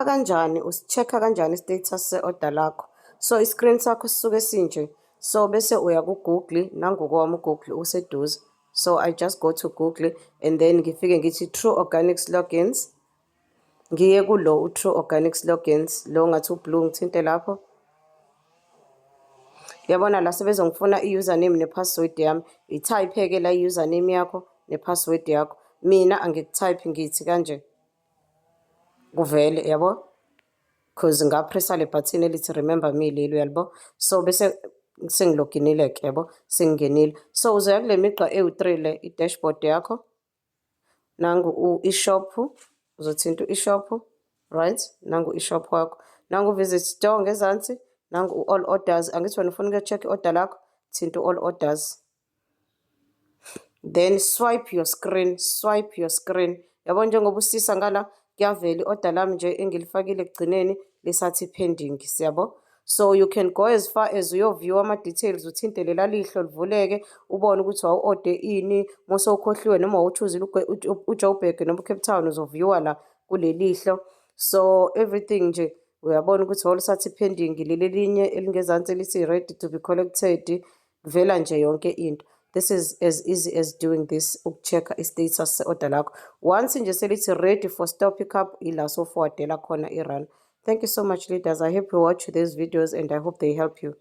Kanjani usi-check-a kanjani i-status se-order lakho? So i-screen sakho sisuke sinje. So bese uya ku-Google, nangokwami u-Google useduze. So I just go to Google and then ngifike ngithi True Organics Logins. Ngiye kulo u-True Organics Logins, lo ngathi u-blue ngithinte lapho. Yabona la sebezongifuna i-username ne-password yami. I-type-ke la i-username yakho ne-password yakho. Mina angikutype ngithi kanje. Kuvele yabo? Because ngapressa le button elithi remember me lelo yabo. So bese sengiloginile-ke yabo, sengingenile. So uzoya kule migqa ewu-3 le i-dashboard yakho. Nangu i-shop, uzothinta i-shop, right? Nangu i-shop wakho. Nangu visit store ngezansi, nangu all orders. Angithi wena ufuna ukuyo-check i-order lakho, thinta all orders. Then swipe your screen. Yabo njengoba usisa ngala kuyavela i-order lami nje engilifakile ekugcineni lisathi pending, siyabo. So you can go as far as uyoview ama-details, uthinte lela lihlo livuleke, ubone ukuthi wawu-order ini, mose ukhohliwe noma wawuchuzile uJoburg noma uCape Town uzoviewa la kule lihlo. So everything nje uyabona ukuthi wawulisathi pending, leli linye elingezansi elithi ready to be collected, kuvela nje yonke into. This is as easy as doing this, ukucheck i-status se-order lakho. Once nje selithi ready for store pickup, ila so forwardela khona i-run. Thank you so much, leaders. I hope you watch these videos and I hope they help you.